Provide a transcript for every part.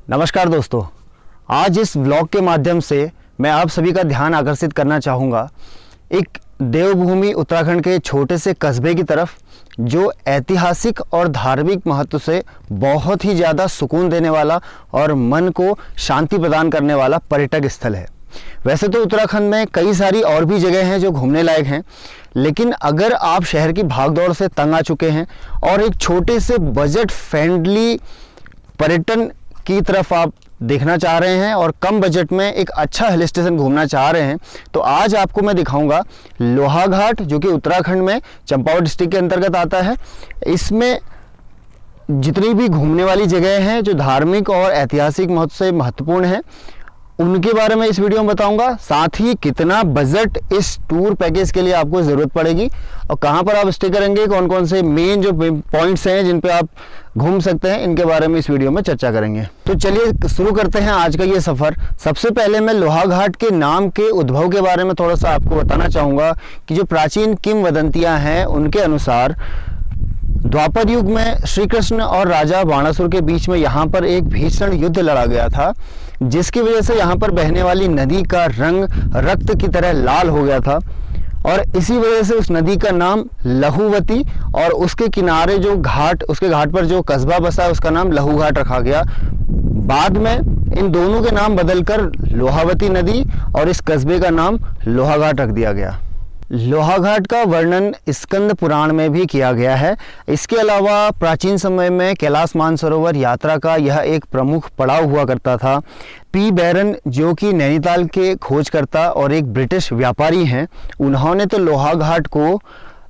नमस्कार दोस्तों, आज इस व्लॉग के माध्यम से मैं आप सभी का ध्यान आकर्षित करना चाहूँगा एक देवभूमि उत्तराखंड के छोटे से कस्बे की तरफ, जो ऐतिहासिक और धार्मिक महत्व से बहुत ही ज़्यादा सुकून देने वाला और मन को शांति प्रदान करने वाला पर्यटक स्थल है। वैसे तो उत्तराखंड में कई सारी और भी जगह हैं जो घूमने लायक हैं, लेकिन अगर आप शहर की भागदौड़ से तंग आ चुके हैं और एक छोटे से बजट फ्रेंडली पर्यटन की तरफ आप देखना चाह रहे हैं और कम बजट में एक अच्छा हिल स्टेशन घूमना चाह रहे हैं, तो आज आपको मैं दिखाऊंगा लोहाघाट, जो कि उत्तराखंड में चंपावत डिस्ट्रिक्ट के अंतर्गत आता है। इसमें जितनी भी घूमने वाली जगह हैं जो धार्मिक और ऐतिहासिक महत्व से महत्वपूर्ण हैं, उनके बारे में इस वीडियो में बताऊंगा। साथ ही कितना बजट इस टूर पैकेज के लिए आपको ज़रूरत पड़ेगी और कहां पर आप स्टे करेंगे, कौन कौन से मेन जो पॉइंट्स हैं जिन पे आप घूम सकते हैं, इनके बारे में इस वीडियो में चर्चा करेंगे। तो चलिए शुरू करते हैं आज का ये सफ़र। सबसे पहले मैं लोहाघाट के नाम के उद्भव के बारे में थोड़ा सा आपको बताना चाहूँगा कि जो प्राचीन किंवदंतियाँ हैं उनके अनुसार द्वापर युग में श्री कृष्ण और राजा बाणासुर के बीच में यहाँ पर एक भीषण युद्ध लड़ा गया था, जिसकी वजह से यहाँ पर बहने वाली नदी का रंग रक्त की तरह लाल हो गया था और इसी वजह से उस नदी का नाम लहूवती और उसके किनारे जो घाट, उसके घाट पर जो कस्बा बसा है उसका नाम लहूघाट रखा गया। बाद में इन दोनों के नाम बदलकर लोहावती नदी और इस कस्बे का नाम लोहाघाट रख दिया गया। लोहाघाट का वर्णन स्कंद पुराण में भी किया गया है। इसके अलावा प्राचीन समय में कैलाश मानसरोवर यात्रा का यह एक प्रमुख पड़ाव हुआ करता था। पी बैरन, जो कि नैनीताल के खोजकर्ता और एक ब्रिटिश व्यापारी हैं, उन्होंने तो लोहाघाट को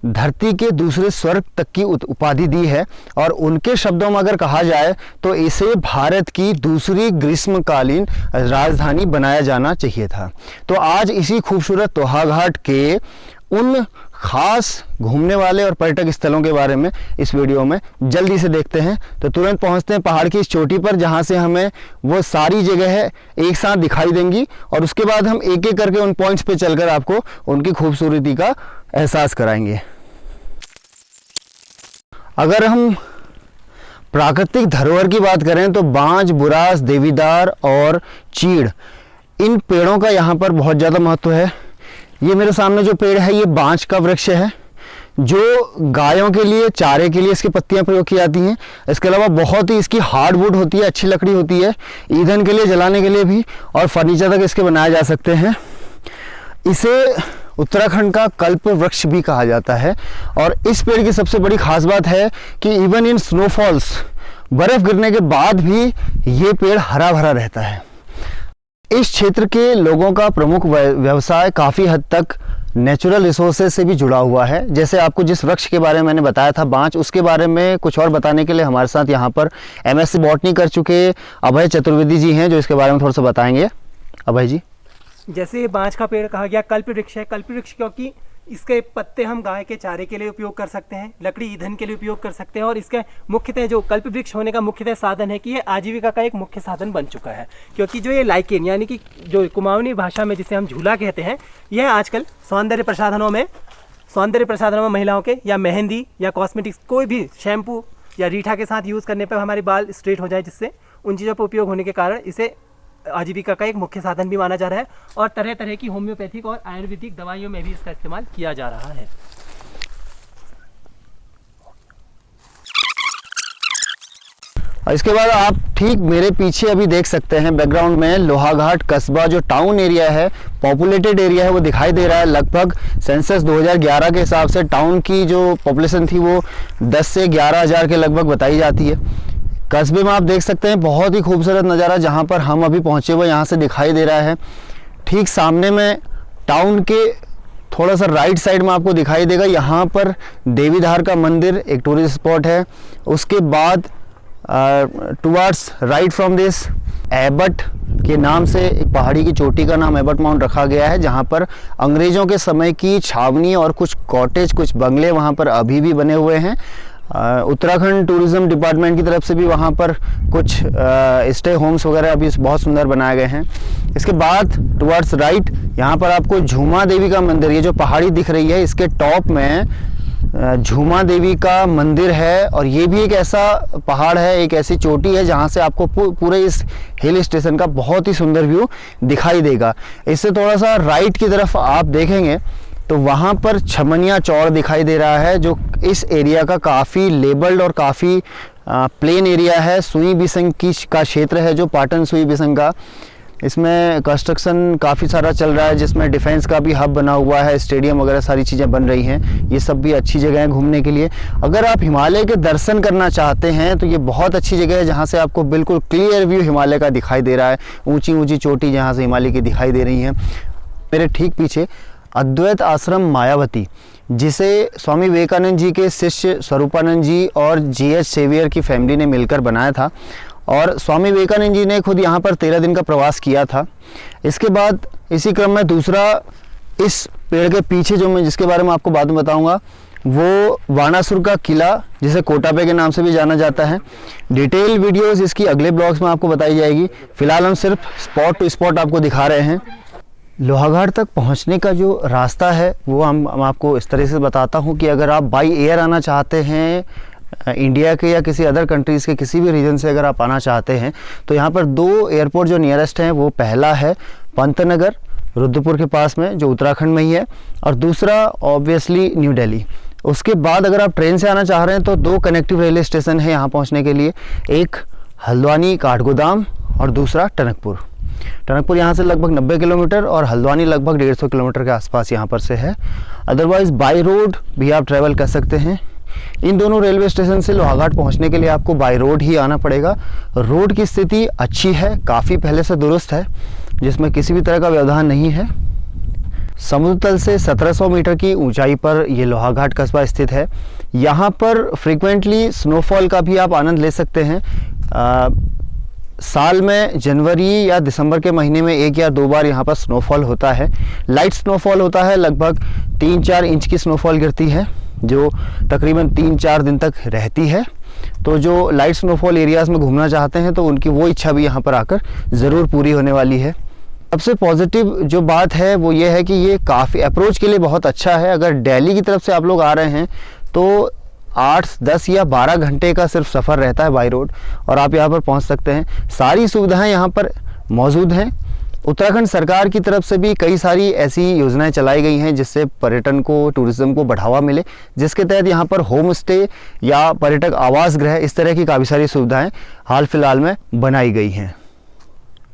धरती के दूसरे स्वर्ग तक की उपाधि दी है और उनके शब्दों में अगर कहा जाए तो इसे भारत की दूसरी ग्रीष्मकालीन राजधानी बनाया जाना चाहिए था। तो आज इसी खूबसूरत लोहाघाट के उन खास घूमने वाले और पर्यटक स्थलों के बारे में इस वीडियो में जल्दी से देखते हैं। तो तुरंत पहुंचते हैं पहाड़ की इस चोटी पर, जहां से हमें वो सारी जगह है एक साथ दिखाई देंगी और उसके बाद हम एक एक करके उन पॉइंट्स पे चलकर आपको उनकी खूबसूरती का एहसास कराएंगे। अगर हम प्राकृतिक धरोहर की बात करें तो बांज, बुरास, देवीदार और चीड़, इन पेड़ों का यहाँ पर बहुत ज़्यादा महत्व है। ये मेरे सामने जो पेड़ है ये बांज का वृक्ष है, जो गायों के लिए चारे के लिए इसकी पत्तियां प्रयोग की जाती हैं। इसके अलावा बहुत ही इसकी हार्डवुड होती है, अच्छी लकड़ी होती है, ईंधन के लिए, जलाने के लिए भी, और फर्नीचर तक इसके बनाए जा सकते हैं। इसे उत्तराखंड का कल्प वृक्ष भी कहा जाता है और इस पेड़ की सबसे बड़ी खास बात है कि इवन इन स्नोफॉल्स, बर्फ गिरने के बाद भी ये पेड़ हरा भरा रहता है। इस क्षेत्र के लोगों का प्रमुख व्यवसाय काफ़ी हद तक नेचुरल रिसोर्सेज से भी जुड़ा हुआ है। जैसे आपको जिस वृक्ष के बारे में मैंने बताया था बांज, उसके बारे में कुछ और बताने के लिए हमारे साथ यहाँ पर MSc बॉटनी कर चुके अभय चतुर्वेदी जी हैं, जो इसके बारे में थोड़ा सा बताएंगे। अभय जी, जैसे बांज का पेड़ कहा गया कल्प वृक्ष है। कल्प वृक्ष क्योंकि इसके पत्ते हम गाय के चारे के लिए उपयोग कर सकते हैं, लकड़ी ईंधन के लिए उपयोग कर सकते हैं और इसका मुख्यतः जो कल्प वृक्ष होने का मुख्यतः साधन है कि ये आजीविका का एक मुख्य साधन बन चुका है। क्योंकि जो ये लाइकेन यानी कि जो कुमाऊनी भाषा में जिसे हम झूला कहते हैं, यह आजकल सौंदर्य प्रसाधनों में महिलाओं के या मेहंदी या कॉस्मेटिक्स, कोई भी शैम्पू या रीठा के साथ यूज़ करने पर हमारे बाल स्ट्रेट हो जाए, जिससे उन चीज़ों पर उपयोग होने के कारण इसे आजीविका का एक मुख्य साधन भी माना जा रहा है और तरह तरह की होम्योपैथिक और आयुर्वेदिक दवाइयों में भी इसका इस्तेमाल किया जा रहा है। इसके बाद आप ठीक मेरे पीछे अभी देख सकते हैं बैकग्राउंड में लोहाघाट कस्बा, जो टाउन एरिया है, पॉपुलेटेड एरिया है, वो दिखाई दे रहा है। लगभग सेंसस 2011 के हिसाब से टाउन की जो पॉपुलेशन थी वो 10 से 11 हज़ार के लगभग बताई जाती है। कस्बे में आप देख सकते हैं बहुत ही खूबसूरत नज़ारा जहाँ पर हम अभी पहुँचे हुए यहाँ से दिखाई दे रहा है। ठीक सामने में टाउन के थोड़ा सा राइट साइड में आपको दिखाई देगा, यहाँ पर देवीधार का मंदिर एक टूरिस्ट स्पॉट है। उसके बाद towards right from this Abbott के नाम से एक पहाड़ी की चोटी का नाम एबट माउंट रखा गया है, जहाँ पर अंग्रेज़ों के समय की छावनी और कुछ कॉटेज, कुछ बंगले वहाँ पर अभी भी बने हुए हैं। उत्तराखंड टूरिज़्म डिपार्टमेंट की तरफ से भी वहाँ पर कुछ स्टे होम्स वगैरह अभी बहुत सुंदर बनाए गए हैं। इसके बाद टुवर्ड्स राइट यहाँ पर आपको झूमा देवी का मंदिर, ये जो पहाड़ी दिख रही है इसके टॉप में झूमा देवी का मंदिर है और ये भी एक ऐसा पहाड़ है, एक ऐसी चोटी है जहाँ से आपको पूरे इस हिल स्टेशन का बहुत ही सुंदर व्यू दिखाई देगा। इससे थोड़ा सा राइट की तरफ आप देखेंगे तो वहाँ पर छमनिया चौड़ दिखाई दे रहा है, जो इस एरिया का काफ़ी लेबल्ड और काफ़ी प्लेन एरिया है। सुई बिसंग का क्षेत्र है, जो पाटन सुई बिसंग का, इसमें कंस्ट्रक्शन काफ़ी सारा चल रहा है, जिसमें डिफेंस का भी हब बना हुआ है, स्टेडियम वगैरह सारी चीज़ें बन रही हैं। ये सब भी अच्छी जगह है घूमने के लिए। अगर आप हिमालय के दर्शन करना चाहते हैं तो ये बहुत अच्छी जगह है, जहाँ से आपको बिल्कुल क्लियर व्यू हिमालय का दिखाई दे रहा है। ऊंची ऊंची चोटी जहाँ से हिमालय की दिखाई दे रही हैं। मेरे ठीक पीछे अद्वैत आश्रम मायावती, जिसे स्वामी विवेकानंद जी के शिष्य स्वरूपानंद जी और GH सेवियर की फैमिली ने मिलकर बनाया था, और स्वामी विवेकानंद जी ने खुद यहाँ पर 13 दिन का प्रवास किया था। इसके बाद इसी क्रम में दूसरा, इस पेड़ के पीछे जो मैं जिसके बारे में आपको बाद में बताऊंगा, वो वानासुर का किला, जिसे कोटापे के नाम से भी जाना जाता है। डिटेल वीडियोस इसकी अगले ब्लॉग्स में आपको बताई जाएगी। फिलहाल हम सिर्फ स्पॉट टू स्पॉट आपको दिखा रहे हैं। लोहाघाट तक पहुंचने का जो रास्ता है वो हम आपको इस तरह से बताता हूं कि अगर आप बाई एयर आना चाहते हैं इंडिया के या किसी अदर कंट्रीज़ के किसी भी रीजन से अगर आप आना चाहते हैं तो यहाँ पर 2 एयरपोर्ट जो नियरेस्ट हैं, वो पहला है पंतनगर रुद्रपुर के पास में, जो उत्तराखंड में ही है, और दूसरा ऑब्वियसली न्यू दिल्ली। उसके बाद अगर आप ट्रेन से आना चाह रहे हैं तो 2 कनेक्टिव रेलवे स्टेशन है यहाँ पहुँचने के लिए, एक हल्द्वानी काठगोदाम और दूसरा टनकपुर। टनकपुर यहाँ से लगभग 90 किलोमीटर और हल्द्वानी लगभग 150 किलोमीटर के आसपास यहाँ पर से है। अदरवाइज़ बाई रोड भी आप ट्रैवल कर सकते हैं। इन दोनों रेलवे स्टेशन से लोहाघाट पहुँचने के लिए आपको बाई रोड ही आना पड़ेगा। रोड की स्थिति अच्छी है, काफ़ी पहले से दुरुस्त है, जिसमें किसी भी तरह का व्यवधान नहीं है। समुद्र तल से 1700 मीटर की ऊंचाई पर ये लोहाघाट कस्बा स्थित है। यहाँ पर फ्रिक्वेंटली स्नोफॉल का भी आप आनंद ले सकते हैं। साल में जनवरी या दिसंबर के महीने में 1 या 2 बार यहाँ पर स्नोफॉल होता है। लाइट स्नोफॉल होता है, लगभग 3-4 इंच की स्नोफॉल गिरती है, जो तकरीबन 3-4 दिन तक रहती है। तो जो लाइट स्नोफॉल एरियाज़ में घूमना चाहते हैं तो उनकी वो इच्छा भी यहाँ पर आकर ज़रूर पूरी होने वाली है। सबसे पॉजिटिव जो बात है वो ये है कि ये काफ़ी अप्रोच के लिए बहुत अच्छा है। अगर दिल्ली की तरफ से आप लोग आ रहे हैं तो 8, 10 या 12 घंटे का सिर्फ सफ़र रहता है बाई रोड, और आप यहाँ पर पहुँच सकते हैं। सारी सुविधाएं यहाँ पर मौजूद हैं। उत्तराखंड सरकार की तरफ से भी कई सारी ऐसी योजनाएं चलाई गई हैं जिससे पर्यटन को, टूरिज़्म को बढ़ावा मिले, जिसके तहत यहाँ पर होम स्टे या पर्यटक आवास गृह, इस तरह की काफ़ी सारी सुविधाएं हाल फिलहाल में बनाई गई हैं।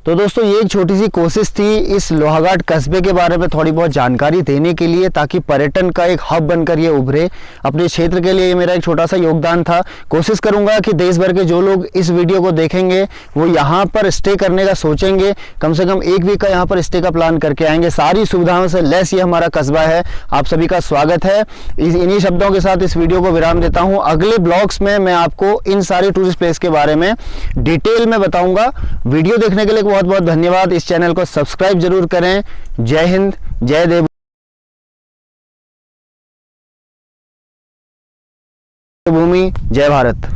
तो दोस्तों, ये एक छोटी सी कोशिश थी इस लोहाघाट कस्बे के बारे में थोड़ी बहुत जानकारी देने के लिए, ताकि पर्यटन का एक हब बनकर ये उभरे। अपने क्षेत्र के लिए ये मेरा एक छोटा सा योगदान था। कोशिश करूंगा कि देश भर के जो लोग इस वीडियो को देखेंगे वो यहाँ पर स्टे करने का सोचेंगे, कम से कम 1 वीक का यहाँ पर स्टे का प्लान करके आएंगे। सारी सुविधाओं से लेस ये हमारा कस्बा है। आप सभी का स्वागत है। इन्हीं शब्दों के साथ इस वीडियो को विराम देता हूँ। अगले ब्लॉग्स में मैं आपको इन सारे टूरिस्ट प्लेस के बारे में डिटेल में बताऊँगा। वीडियो देखने के लिए बहुत बहुत धन्यवाद। इस चैनल को सब्सक्राइब जरूर करें। जय हिंद, जय देवभूमि, जय भारत।